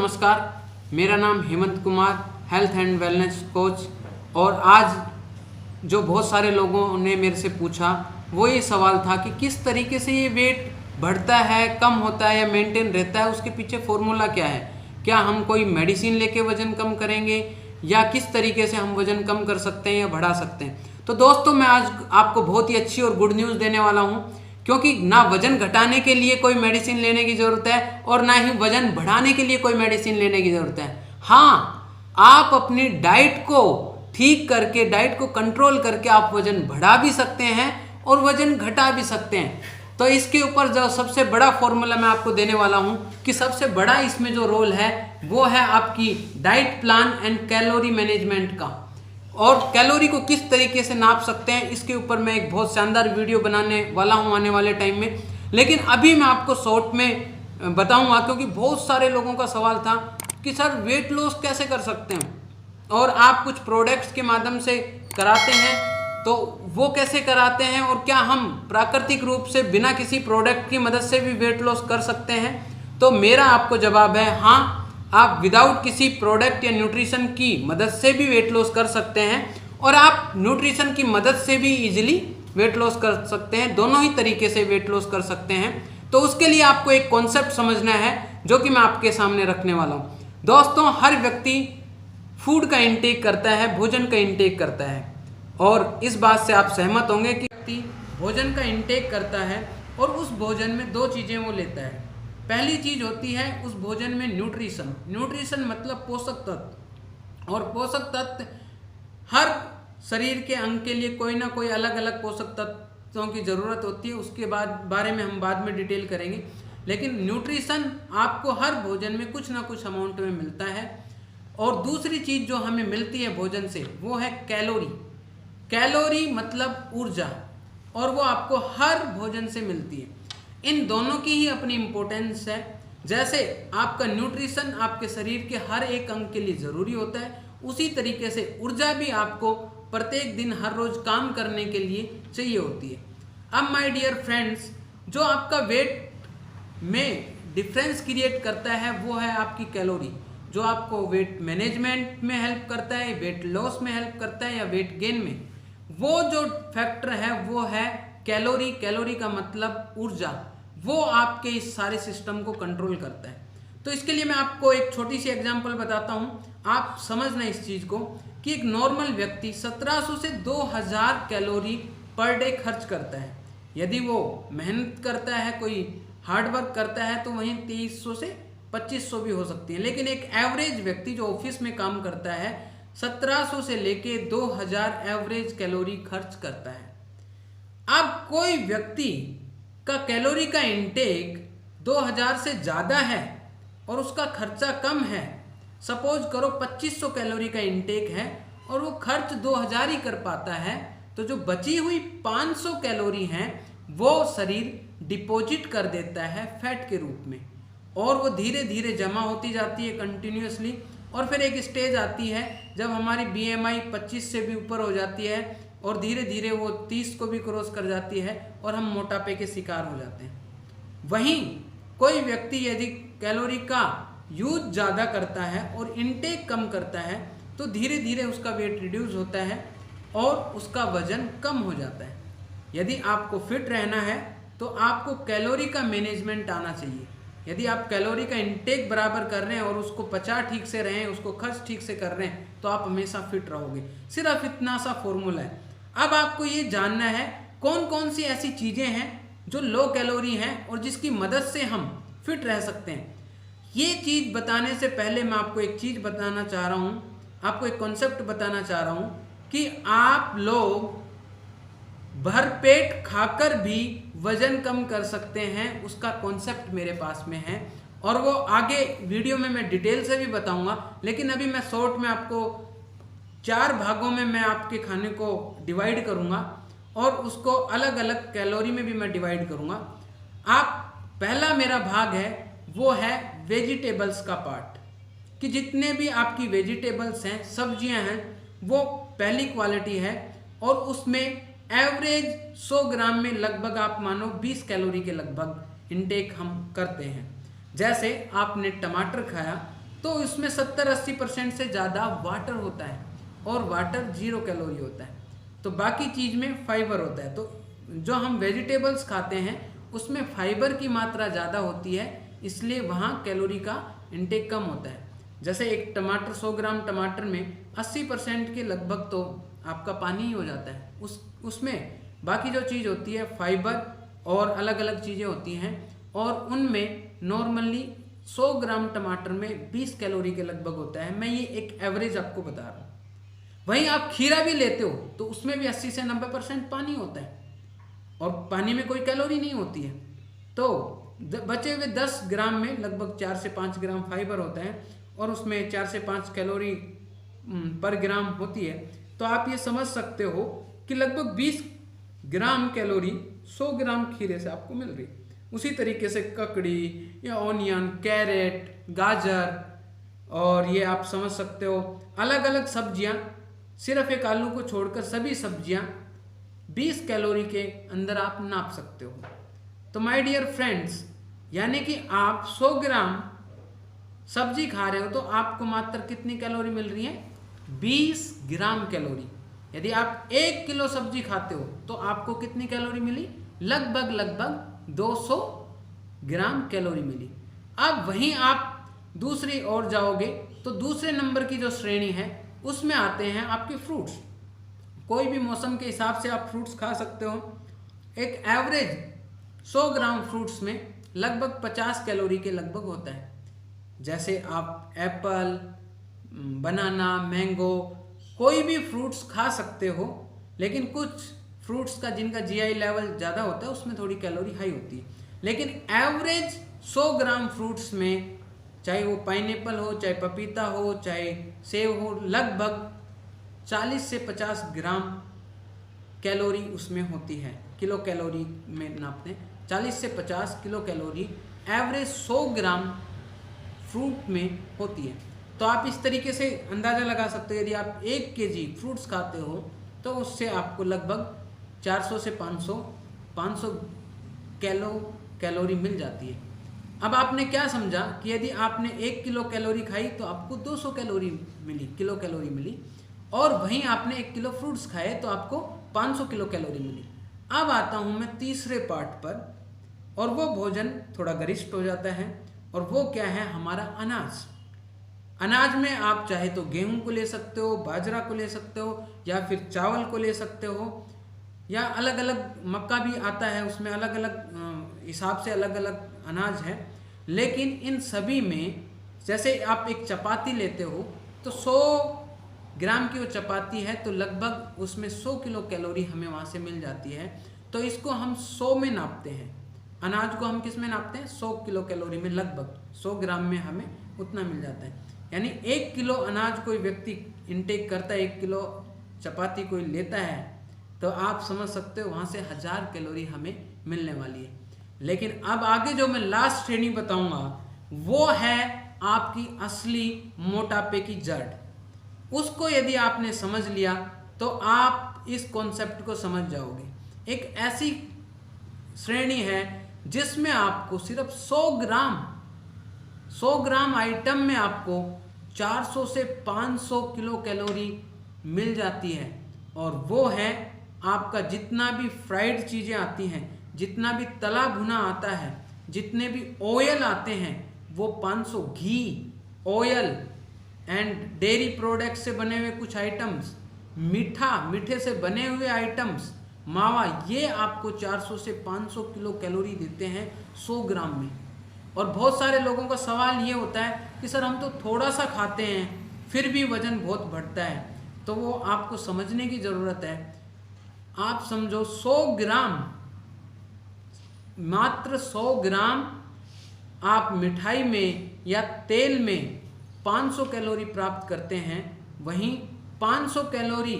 नमस्कार, मेरा नाम Hemant Kumar, health and wellness coach. और आज जो बहुत सारे लोगों ने मेरे से पूछा वो ये सवाल था कि किस तरीके से ये वेट बढ़ता है, कम होता है या मेंटेन रहता है, उसके पीछे फॉर्मूला क्या है। क्या हम कोई मेडिसिन लेके वज़न कम करेंगे या किस तरीके से हम वज़न कम कर सकते हैं या बढ़ा सकते हैं। तो दोस्तों, मैं आज आपको बहुत ही अच्छी और गुड न्यूज़ देने वाला हूँ, क्योंकि ना वजन घटाने के लिए कोई मेडिसिन लेने की ज़रूरत है और ना ही वजन बढ़ाने के लिए कोई मेडिसिन लेने की ज़रूरत है। हाँ, आप अपनी डाइट को ठीक करके, डाइट को कंट्रोल करके आप वजन बढ़ा भी सकते हैं और वजन घटा भी सकते हैं। तो इसके ऊपर जो सबसे बड़ा फॉर्मूला मैं आपको देने वाला हूँ कि सबसे बड़ा इसमें जो रोल है वो है आपकी diet plan and calorie management का। और कैलोरी को किस तरीके से नाप सकते हैं, इसके ऊपर मैं एक बहुत शानदार वीडियो बनाने वाला हूं आने वाले टाइम में। लेकिन अभी मैं आपको शॉर्ट में बताऊंगा, क्योंकि बहुत सारे लोगों का सवाल था कि सर वेट लॉस कैसे कर सकते हैं और आप कुछ प्रोडक्ट्स के माध्यम से कराते हैं, तो वो कैसे कराते हैं और क्या हम प्राकृतिक रूप से बिना किसी प्रोडक्ट की मदद से भी वेट लॉस कर सकते हैं। तो मेरा आपको जवाब है हाँ, आप विदाउट किसी प्रोडक्ट या न्यूट्रिशन की मदद से भी वेट लॉस कर सकते हैं और आप न्यूट्रिशन की मदद से भी इजीली वेट लॉस कर सकते हैं। दोनों ही तरीके से वेट लॉस कर सकते हैं। तो उसके लिए आपको एक कॉन्सेप्ट समझना है जो कि मैं आपके सामने रखने वाला हूँ। दोस्तों, हर व्यक्ति फूड का इंटेक करता है, भोजन का इंटेक करता है, और इस बात से आप सहमत होंगे कि व्यक्ति भोजन का इंटेक करता है और उस भोजन में दो चीज़ें वो लेता है। पहली चीज होती है उस भोजन में न्यूट्रिशन। न्यूट्रिशन मतलब पोषक तत्व, और पोषक तत्व हर शरीर के अंग के लिए कोई ना कोई अलग अलग पोषक तत्वों की ज़रूरत होती है। उसके बारे में हम बाद में डिटेल करेंगे। लेकिन न्यूट्रिशन आपको हर भोजन में कुछ ना कुछ अमाउंट में मिलता है। और दूसरी चीज़ जो हमें मिलती है भोजन से वो है कैलोरी। कैलोरी मतलब ऊर्जा, और वो आपको हर भोजन से मिलती है। इन दोनों की ही अपनी इम्पोर्टेंस है। जैसे आपका न्यूट्रिशन आपके शरीर के हर एक अंग के लिए ज़रूरी होता है, उसी तरीके से ऊर्जा भी आपको प्रत्येक दिन हर रोज़ काम करने के लिए चाहिए होती है। अब माय डियर फ्रेंड्स, जो आपका वेट में डिफरेंस क्रिएट करता है वो है आपकी कैलोरी, जो आपको वेट मैनेजमेंट में हेल्प करता है, वेट लॉस में हेल्प करता है या वेट गेन में। वो जो फैक्टर है वो है कैलोरी। कैलोरी का मतलब ऊर्जा, वो आपके इस सारे सिस्टम को कंट्रोल करता है। तो इसके लिए मैं आपको एक छोटी सी एग्जांपल बताता हूँ, आप समझना इस चीज़ को कि एक नॉर्मल व्यक्ति 1700 से 2000 कैलोरी पर डे खर्च करता है। यदि वो मेहनत करता है, कोई हार्ड वर्क करता है, तो वहीं 2300 से 2500 भी हो सकती है। लेकिन एक एवरेज व्यक्ति जो ऑफिस में काम करता है 1700 से लेके 2000 एवरेज कैलोरी खर्च करता है। अब कोई व्यक्ति का कैलोरी का इंटेक 2000 से ज़्यादा है और उसका खर्चा कम है, सपोज करो 2500 कैलोरी का इंटेक है और वो खर्च 2000 ही कर पाता है, तो जो बची हुई 500 कैलोरी हैं वो शरीर डिपॉजिट कर देता है फैट के रूप में, और वो धीरे धीरे जमा होती जाती है कंटिन्यूसली। और फिर एक स्टेज आती है जब हमारी BMI 25 से भी ऊपर हो जाती है और धीरे धीरे वो 30 को भी क्रॉस कर जाती है और हम मोटापे के शिकार हो जाते हैं। वहीं कोई व्यक्ति यदि कैलोरी का यूज ज़्यादा करता है और इनटेक कम करता है तो धीरे धीरे उसका वेट रिड्यूस होता है और उसका वजन कम हो जाता है। यदि आपको फिट रहना है तो आपको कैलोरी का मैनेजमेंट आना चाहिए। यदि आप कैलोरी का इंटेक बराबर कर रहे हैं और उसको पचा ठीक से रहे हैं, उसको खर्च ठीक से कर रहे हैं, तो आप हमेशा फिट रहोगे। सिर्फ इतना सा फॉर्मूला है। अब आपको ये जानना है कौन कौन सी ऐसी चीज़ें हैं जो लो कैलोरी हैं और जिसकी मदद से हम फिट रह सकते हैं। ये चीज़ बताने से पहले मैं आपको एक चीज़ बताना चाह रहा हूँ, आपको एक कॉन्सेप्ट बताना चाह रहा हूँ कि आप लोग भरपेट खाकर भी वजन कम कर सकते हैं। उसका कॉन्सेप्ट मेरे पास में है और वो आगे वीडियो में मैं डिटेल से भी बताऊंगा। लेकिन अभी मैं शॉर्ट में आपको 4 भागों में मैं आपके खाने को डिवाइड करूंगा और उसको अलग अलग कैलोरी में भी मैं डिवाइड करूंगा। पहला मेरा भाग है वो है वेजिटेबल्स का पार्ट, कि जितने भी आपकी वेजिटेबल्स हैं, सब्जियां हैं, वो पहली क्वालिटी है और उसमें एवरेज 100 ग्राम में लगभग आप मानो 20 कैलोरी के लगभग इनटेक हम करते हैं। जैसे आपने टमाटर खाया तो इसमें 70-80% से ज़्यादा वाटर होता है और वाटर 0 कैलोरी होता है। तो बाकी चीज़ में फाइबर होता है। तो जो हम वेजिटेबल्स खाते हैं उसमें फाइबर की मात्रा ज़्यादा होती है, इसलिए वहाँ कैलोरी का इंटेक कम होता है। जैसे एक टमाटर 100 ग्राम टमाटर में 80% के लगभग तो आपका पानी ही हो जाता है। उसमें बाकी जो चीज़ होती है फाइबर और अलग अलग चीज़ें होती हैं, और उनमें नॉर्मली 100 ग्राम टमाटर में 20 कैलोरी के लगभग होता है। मैं ये एक एवरेज आपको बता रहा हूँ। वहीं आप खीरा भी लेते हो तो उसमें भी 80 से 90% पानी होता है और पानी में कोई कैलोरी नहीं होती है। तो बचे हुए 10 ग्राम में लगभग 4 से 5 ग्राम फाइबर होता है और उसमें 4 से 5 कैलोरी पर ग्राम होती है। तो आप ये समझ सकते हो कि लगभग 20 ग्राम कैलोरी 100 ग्राम खीरे से आपको मिल रही। उसी तरीके से ककड़ी या ऑनियन, कैरेट, गाजर, और ये आप समझ सकते हो अलग अलग सब्जियां, सिर्फ एक आलू को छोड़कर सभी सब्जियां 20 कैलोरी के अंदर आप नाप सकते हो। तो माय डियर फ्रेंड्स, यानी कि आप 100 ग्राम सब्जी खा रहे हो तो आपको मात्र कितनी कैलोरी मिल रही है? 20 ग्राम कैलोरी। यदि आप 1 किलो सब्जी खाते हो तो आपको कितनी कैलोरी मिली? लगभग 200 ग्राम कैलोरी मिली। अब वहीं आप दूसरी ओर जाओगे तो दूसरे नंबर की जो श्रेणी है उसमें आते हैं आपके फ्रूट्स। कोई भी मौसम के हिसाब से आप फ्रूट्स खा सकते हो। एक एवरेज 100 ग्राम फ्रूट्स में लगभग 50 कैलोरी के लगभग होता है। जैसे आप एप्पल, बनाना, मैंगो, कोई भी फ्रूट्स खा सकते हो, लेकिन कुछ फ्रूट्स का जिनका जीआई लेवल ज़्यादा होता है उसमें थोड़ी कैलोरी हाई होती है। लेकिन एवरेज 100 ग्राम फ्रूट्स में, चाहे वो पाइनएप्पल हो, चाहे पपीता हो, चाहे सेब हो, लगभग 40 से 50 ग्राम कैलोरी उसमें होती है। किलो कैलोरी में नापते हैं, 40 से 50 किलो कैलोरी एवरेज 100 ग्राम फ्रूट में होती है। तो आप इस तरीके से अंदाज़ा लगा सकते हो, यदि आप 1 केजी फ्रूट्स खाते हो तो उससे आपको लगभग 400 से 500 कैलोरी मिल जाती है। अब आपने क्या समझा कि यदि आपने 1 किलो कैलोरी खाई तो आपको 200 कैलोरी मिली, किलो कैलोरी मिली, और वहीं आपने 1 किलो फ्रूट्स खाए तो आपको 500 किलो कैलोरी मिली। अब आता हूँ मैं तीसरे पार्ट पर, और वो भोजन थोड़ा गरिष्ठ हो जाता है, और वो क्या है? हमारा अनाज। अनाज में आप चाहे तो गेहूं को ले सकते हो, बाजरा को ले सकते हो, या फिर चावल को ले सकते हो, या अलग अलग मक्का भी आता है, उसमें अलग अलग हिसाब से अलग अलग अनाज है। लेकिन इन सभी में जैसे आप एक चपाती लेते हो तो 100 ग्राम की वो चपाती है तो लगभग उसमें 100 किलो कैलोरी हमें वहाँ से मिल जाती है। तो इसको हम 100 में नापते हैं। अनाज को हम किस में नापते हैं? 100 किलो कैलोरी में। लगभग 100 ग्राम में हमें उतना मिल जाता है। यानी 1 किलो अनाज कोई व्यक्ति इनटेक करता है, 1 किलो चपाती कोई लेता है, तो आप समझ सकते हो वहाँ से 1000 कैलोरी हमें मिलने वाली है। लेकिन अब आगे जो मैं लास्ट श्रेणी बताऊंगा वो है आपकी असली मोटापे की जड़। उसको यदि आपने समझ लिया तो आप इस कॉन्सेप्ट को समझ जाओगे। एक ऐसी श्रेणी है जिसमें आपको सिर्फ 100 ग्राम आइटम में आपको 400 से 500 किलो कैलोरी मिल जाती है, और वो है आपका जितना भी फ्राइड चीज़ें आती हैं, जितना भी तला भुना आता है, जितने भी ऑयल आते हैं, वो 500 घी, ऑयल एंड डेयरी प्रोडक्ट से बने हुए कुछ आइटम्स, मीठे से बने हुए आइटम्स, मावा, ये आपको 400 से 500 किलो कैलोरी देते हैं 100 ग्राम में। और बहुत सारे लोगों का सवाल ये होता है कि सर हम तो थोड़ा सा खाते हैं फिर भी वज़न बहुत बढ़ता है। तो वो आपको समझने की ज़रूरत है। आप समझो 100 ग्राम, मात्र 100 ग्राम आप मिठाई में या तेल में 500 कैलोरी प्राप्त करते हैं, वहीं 500 कैलोरी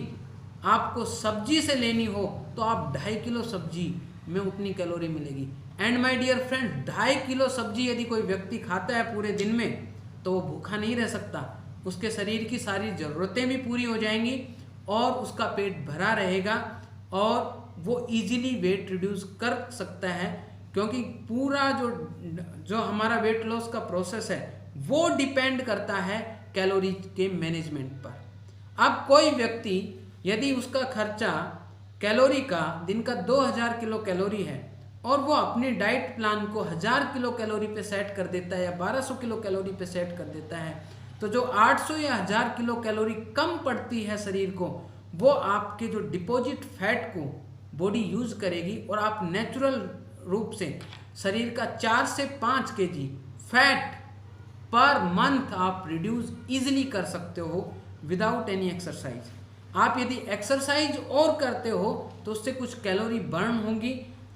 आपको सब्जी से लेनी हो तो आप 2.5 किलो सब्जी में उतनी कैलोरी मिलेगी। And my dear friend, 2.5 kilo सब्जी यदि कोई व्यक्ति खाता है पूरे दिन में तो वो भूखा नहीं रह सकता। उसके शरीर की सारी ज़रूरतें भी पूरी हो जाएंगी और उसका पेट भरा रहेगा और वो इजीली वेट रिड्यूस कर सकता है, क्योंकि पूरा जो हमारा वेट लॉस का प्रोसेस है वो डिपेंड करता है कैलोरी के मैनेजमेंट पर। अब कोई व्यक्ति यदि उसका खर्चा कैलोरी का दिन का 2000 किलो कैलोरी है और वो अपनी डाइट प्लान को 1000 किलो कैलोरी पे सेट कर देता है या 1200 किलो कैलोरी पे सेट कर देता है, तो जो 800 या 1000 किलो कैलोरी कम पड़ती है शरीर को, वो आपके जो डिपॉजिट फैट को बॉडी यूज करेगी और आप नेचुरल रूप से शरीर का 4 से 5 केजी फैट पर मंथ आप रिड्यूस इजीली कर सकते हो विदाउट एनी एक्सरसाइज। आप यदि एक्सरसाइज और करते हो तो उससे कुछ कैलोरी बर्न होंगी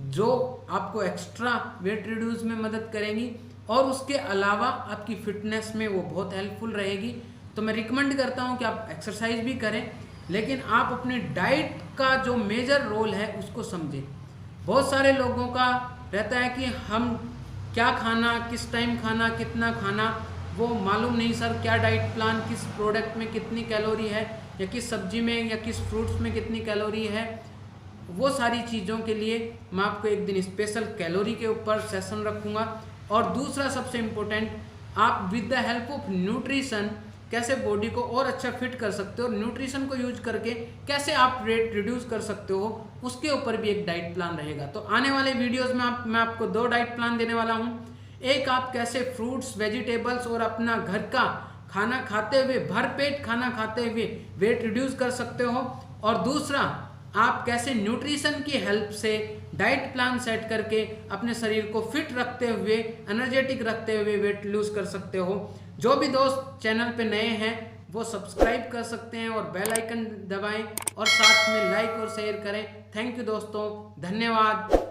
जो आपको एक्स्ट्रा वेट रिड्यूस में मदद करेंगी और उसके अलावा आपकी फिटनेस में वो बहुत हेल्पफुल रहेगी। तो मैं रिकमेंड करता हूँ कि आप एक्सरसाइज भी करें, लेकिन आप अपने डाइट का जो मेजर रोल है उसको समझें। बहुत सारे लोगों का रहता है कि हम क्या खाना, किस टाइम खाना, कितना खाना, वो मालूम नहीं सर क्या डाइट प्लान, किस प्रोडक्ट में कितनी कैलोरी है या किस सब्जी में या किस फ्रूट्स में कितनी कैलोरी है। वो सारी चीज़ों के लिए मैं आपको एक दिन स्पेशल कैलोरी के ऊपर सेशन रखूँगा। और दूसरा सबसे इम्पोर्टेंट, आप with the help of nutrition कैसे बॉडी को और अच्छा फिट कर सकते हो और न्यूट्रिशन को यूज करके कैसे आप वेट रिड्यूस कर सकते हो, उसके ऊपर भी एक डाइट प्लान रहेगा। तो आने वाले वीडियोस में मैं आपको 2 डाइट प्लान देने वाला हूँ। एक, आप कैसे फ्रूट्स, वेजिटेबल्स और अपना घर का खाना खाते हुए, भरपेट खाना खाते हुए वेट रिड्यूस कर सकते हो, और दूसरा, आप कैसे न्यूट्रिशन की हेल्प से डाइट प्लान सेट करके अपने शरीर को फिट रखते हुए, एनर्जेटिक रखते हुए वेट लूज कर सकते हो। जो भी दोस्त चैनल पे नए हैं वो सब्सक्राइब कर सकते हैं और बेल आइकन दबाएं और साथ में लाइक और शेयर करें। थैंक यू दोस्तों, धन्यवाद।